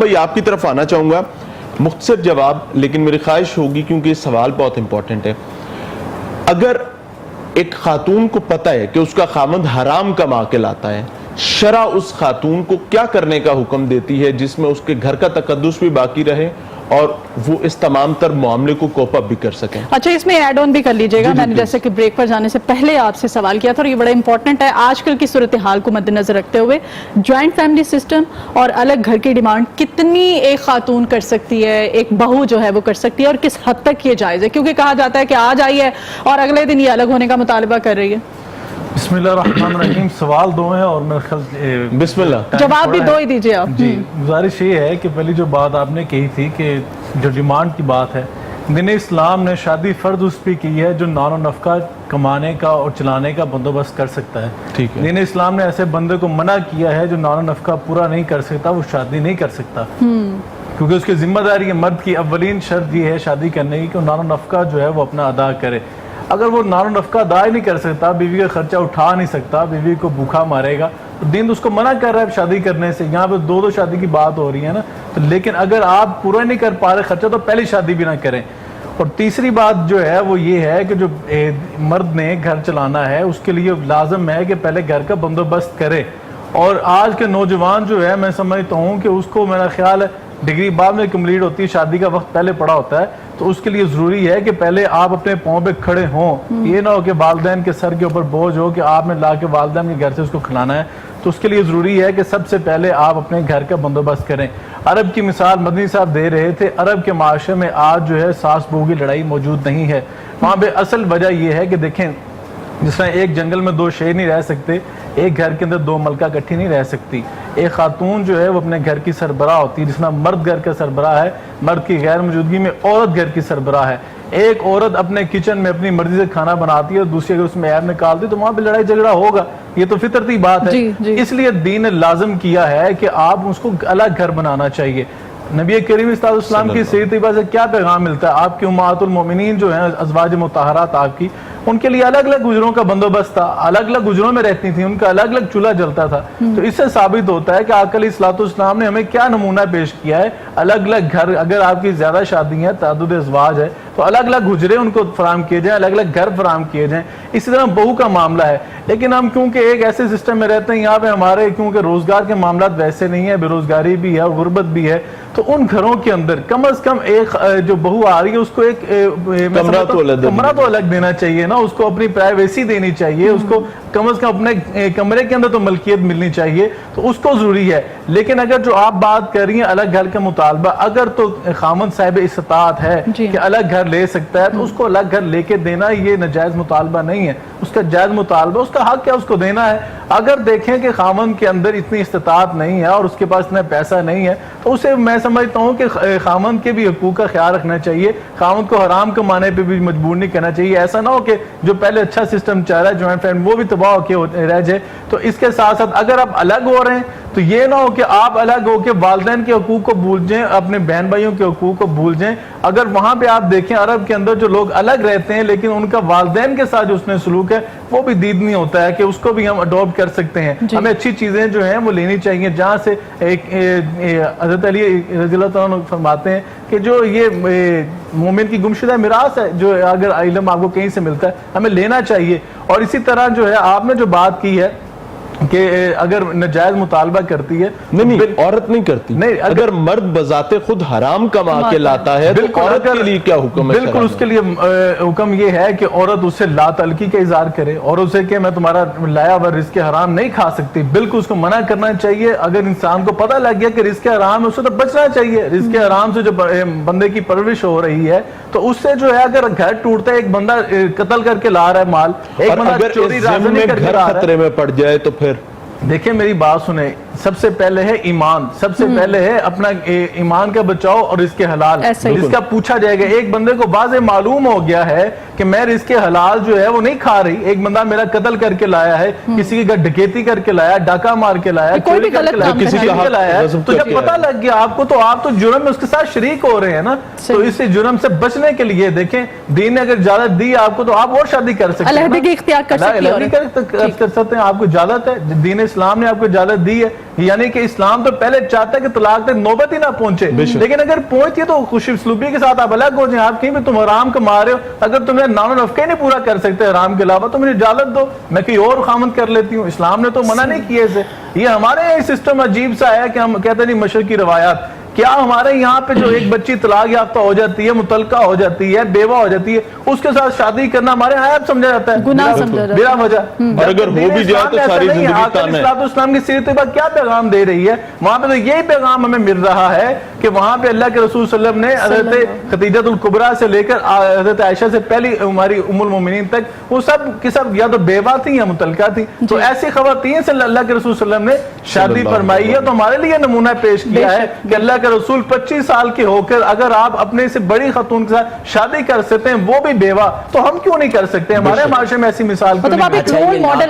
بھائی آپ کی طرف آنا چاہوں گا، مختصر جواب، لیکن میری خواہش ہوگی کیونکہ یہ سوال بہت امپورٹنٹ ہے۔ اگر ایک خاتون کو پتہ ہے کہ اس کا خاوند حرام کما کے لاتا ہے، شرع اس خاتون کو کیا کرنے کا حکم دیتی ہے جس میں اس کے گھر کا تقدس بھی باقی رہے اور وہ اس تمام تر معاملے کو کوپ اپ بھی کر سکیں؟ اچھا، اس میں ایڈ آن بھی کر لیجئے گا۔ میں نے جیسے کہ بریک پر جانے سے پہلے آپ سے سوال کیا تھا اور یہ بڑا امپورٹنٹ ہے آج کل کی صورتحال کو مد نظر رکھتے ہوئے، جوائنٹ فیملی سسٹم اور الگ گھر کی ڈیمانڈ کتنی ایک خاتون کر سکتی ہے، ایک بہو جو ہے وہ کر سکتی ہے، اور کس حد تک یہ جائز ہے؟ کیونکہ کہا جاتا ہے کہ آج آئی ہے اور اگلے دن یہ الگ ہونے کا مطالبہ کر رہی ہے۔ بسم اللہ الرحمن الرحیم۔ سوال دو ہیں اور میرے خیال بسم اللہ، جواب بھی دو ہی دیجئے آپ۔ جی، گزارش یہ ہے کہ پہلی جو بات آپ نے کہی تھی کہ جو ڈیمانڈ کی بات ہے، دین اسلام نے شادی فرض اس پہ کی ہے جو نان و نفقہ کمانے کا اور چلانے کا بندوبست کر سکتا ہے۔ ٹھیک ہے۔ دین اسلام نے ایسے بندے کو منع کیا ہے جو نان و نفقہ پورا نہیں کر سکتا، وہ شادی نہیں کر سکتا، کیونکہ اس کی ذمہ داری ہے، مرد کی اولین شرط یہ ہے شادی کرنے کی کہ وہ نان و نفقہ جو ہے وہ اپنا ادا کرے۔ اگر وہ نان و نفقہ ادا ہی نہیں کر سکتا، بیوی کا خرچہ اٹھا نہیں سکتا، بیوی کو بھوکا مارے گا، تو دین اس کو منع کر رہا ہے شادی کرنے سے۔ یہاں پہ دو شادی کی بات ہو رہی ہے نا، لیکن اگر آپ پورا نہیں کر پا رہے خرچہ تو پہلی شادی بھی نہ کریں۔ اور تیسری بات جو ہے وہ یہ ہے کہ جو مرد نے گھر چلانا ہے اس کے لیے لازم ہے کہ پہلے گھر کا بندوبست کرے۔ اور آج کے نوجوان جو ہے، میں سمجھتا ہوں کہ اس کو میرا خیال ہے ڈگری بعد میں کمپلیٹ ہوتی ہے، شادی کا وقت پہلے پڑا ہوتا ہے، تو اس کے لیے ضروری ہے کہ پہلے آپ اپنے پاؤں پہ کھڑے ہوں۔ یہ نہ ہو کہ والدین کے سر کے اوپر بوجھ ہو کہ آپ نے لا کے والدین کے گھر سے اس کو کھلانا ہے، تو اس کے لیے ضروری ہے کہ سب سے پہلے آپ اپنے گھر کا بندوبست کریں۔ عرب کی مثال مدنی صاحب دے رہے تھے، عرب کے معاشرے میں آج جو ہے ساس بہو کی لڑائی موجود نہیں ہے۔ وہاں پہ اصل وجہ یہ ہے کہ دیکھیں، جس طرح ایک جنگل میں دو شیر نہیں رہ سکتے، ایک گھر کے اندر دو ملکہ اکٹھی نہیں رہ سکتی۔ ایک خاتون جو ہے وہ اپنے گھر کی سربراہ ہوتی ہے، جس طرح مرد گھر کا سربراہ ہے، مرد کی غیر موجودگی میں عورت گھر کی سربراہ ہے۔ ایک عورت اپنے کچن میں اپنی مرضی سے کھانا بناتی ہے اور دوسری اگر اس میں عیب نکالتی ہے تو وہاں پہ لڑائی جھگڑا ہوگا، یہ تو فطرتی بات ہے۔ اس لیے دین نے لازم کیا ہے کہ آپ اس کو الگ گھر بنانا چاہیے۔ نبی کریم صلی اللہ علیہ وسلم کی سیرت طیبہ سے کیا پیغام ملتا ہے؟ آپ کی امہات المومنین جو ہیں، ازواج مطہرات آپ کی، ان کے لیے الگ الگ گجروں کا بندوبست تھا، الگ الگ گجروں میں رہتی تھیں، ان کا الگ الگ چولہا جلتا تھا۔ تو اس سے ثابت ہوتا ہے کہ آقا علیہ الصلوۃ والسلام نے ہمیں کیا نمونہ پیش کیا ہے۔ الگ الگ گھر، اگر آپ کی زیادہ شادی ہیں، تعدد ازواج ہے، تو الگ الگ گجرے ان کو فراہم کیے جائیں، الگ الگ گھر فراہم کیے جائیں۔ اسی طرح بہو کا معاملہ ہے، لیکن ہم کیونکہ ایک ایسے سسٹم میں رہتے ہیں یہاں پہ ہمارے کیونکہ روزگار کے معاملات ویسے نہیں ہیں، بے روزگاری بھی ہے اور غربت بھی ہے، تو ان گھروں کے اندر کم از کم ایک جو بہو آ رہی ہے اس کو ایک کمرہ تو الگ دینا چاہیے نا، اس کو اپنی پرائیویسی دینی چاہیے، اس کو کم از کم اپنے کمرے کے اندر تو ملکیت ملنی چاہیے، تو اس کو ضروری ہے۔ لیکن اگر جو آپ بات کر رہی ہیں الگ گھر کا مطالبہ، اگر تو خاوند صاحب استطاعت ہے کہ الگ گھر لے سکتا ہے تو اس کو الگ گھر لے کے دینا یہ ناجائز مطالبہ نہیں ہے، اس کا جائز مطالبہ، اس کا حق ہے، اس کو دینا ہے۔ اگر دیکھیں کہ خاوند کے اندر اتنی استطاعت نہیں ہے اور اس کے پاس اتنا پیسہ نہیں ہے تو اسے میں سمجھتا ہوں کہ خاوند کے بھی حقوق کا خیال رکھنا چاہیے، خاوند کو حرام کمانے پہ بھی مجبور نہیں کرنا چاہیے۔ ایسا نہ ہو کہ جو پہلے اچھا سسٹم چل رہا ہے جوائنٹ فیملی وہ بھی تباہ ہو کے رہ جائے۔ تو اس کے ساتھ ساتھ اگر آپ الگ ہو رہے ہیں تو یہ نہ ہو کہ آپ الگ ہو کے والدین کے حقوق کو بھول جائیں، اپنے بہن بھائیوں کے حقوق کو بھول جائیں۔ اگر وہاں پہ آپ دیکھیں عرب کے اندر جو لوگ الگ رہتے ہیں لیکن ان کا والدین کے ساتھ جو اس میں سلوک ہے وہ بھی دید نہیں ہوتا ہے کہ اس کو بھی ہم اڈاپٹ کر سکتے ہیں۔ ہمیں اچھی چیزیں جو ہیں وہ لینی چاہیے، جہاں سے ایک حضرت علی رضی اللہ تعالیٰ عنہ فرماتے ہیں کہ جو یہ مومن کی گمشدہ میراث ہے، جو اگر علم آپ کو کہیں سے ملتا ہے ہمیں لینا چاہیے۔ اور اسی طرح جو ہے آپ نے جو بات کی ہے کہ اگر ناجائز مطالبہ کرتی ہے، نہیں عورت نہیں کرتی، اگر مرد بذات خود حرام کما کے لاتا ہے تو عورت کے لیے کیا حکم ہے؟ بالکل اس کے لیے حکم یہ ہے کہ عورت اس سے لا تعلقی کا اظہار کرے اور اسے کہ میں تمہارا لایا ہوا رزق حرام نہیں کھا سکتی، بالکل اس کو منع کرنا چاہیے۔ اگر انسان کو پتہ لگ گیا کہ رزق حرام ہے اس سے تو بچنا چاہیے۔ رزق حرام سے جو بندے کی پرورش ہو رہی ہے تو اس سے جو ہے اگر گھر ٹوٹتا ہے، ایک بندہ قتل کر کے لا رہا ہے مال، ایک بندہ چوری رازنی کر کے لا رہا ہے، خطرے میں پڑ جائے تو پھر دیکھیں میری بات سنیں، سب سے پہلے ہے ایمان، سب سے پہلے ہے اپنا ایمان کا بچاؤ اور رزق حلال، جس کا پوچھا جائے گا۔ ایک بندے کو واضح معلوم ہو گیا ہے کہ میں رزق حلال جو ہے وہ نہیں کھا رہی، ایک بندہ میرا قتل کر کے لایا ہے، کسی کی ڈکیتی کر کے لایا، ڈاکہ مار کے لایا، چوری کر کے لایا، کسی کا لایا ہے، تو جب پتہ لگ گیا آپ کو تو آپ تو جرم میں اس کے ساتھ شریک ہو رہے ہیں نا۔ تو اس سے جرم سے بچنے کے لیے دیکھیں دین نے اگر اجازت دی آپ کو تو آپ اور شادی کر سکتے ہیں، علیحدگی اختیار کر سکتے ہیں، آپ کو اجازت ہے، دین اسلام نے آپ کو اجازت دی ہے, یعنی کہ اسلام تو پہلے چاہتا ہے کہ طلاق تک نوبت ہی نہ پہنچے, لیکن اگر پہنچتی ہے تو خوش اسلوبی کے ساتھ آپ الگ ہو جائیں. آپ کہیں بھی تم حرام کما رہے ہو, اگر تمہیں نان و نفقہ ہی نہیں پورا کر سکتے حرام کے علاوہ تو مجھے اجازت دو, میں کوئی اور خامند کر لیتی ہوں. اسلام نے تو منع نہیں کیا اسے. یہ ہمارے یہاں سسٹم عجیب سا ہے کہ ہم کہتے ہیں نہیں مشرقی روایات. کیا ہمارے یہاں پہ جو ایک بچی طلاق یافتہ ہو جاتی ہے, مطلقہ ہو جاتی ہے, بیوہ ہو جاتی ہے, اس کے ساتھ شادی کرنا ہمارے یہاں عیب سمجھا جاتا ہے, گناہ سمجھا جاتا ہے بلا وجہ. اور اگر ہو بھی جائے تو ساری زندگی تانا ہے. اسلام کی سیرت طیبہ کیا پیغام دے رہی ہے وہاں پہ؟ تو یہی پیغام ہمیں مل رہا ہے کہ وہاں پہ اللہ کے رسول صلی اللہ علیہ وسلم نے حضرت خدیجہ الکبریٰ سے لے کر حضرت عائشہ سے پہلی ہماری ام المومنین تک وہ سب کی سب یا تو بیوہ تھیں یا مطلقہ تھیں. تو ایسی خواتین سے اللہ کے رسول صلی اللہ علیہ وسلم نے شادی فرمائی ہے. تو ہمارے لیے نمونہ پیش کیا ہے کہ اللہ کے رسول 25 سال کے ہو کر اگر آپ اپنے سے بڑی خاتون کے ساتھ شادی کر سکتے ہیں, وہ بھی بیوہ, تو ہم کیوں نہیں کر سکتے؟ ہمارے معاشرے میں ایسی مثال کیوں نہیں؟ مطلب آپ ایک رول ماڈل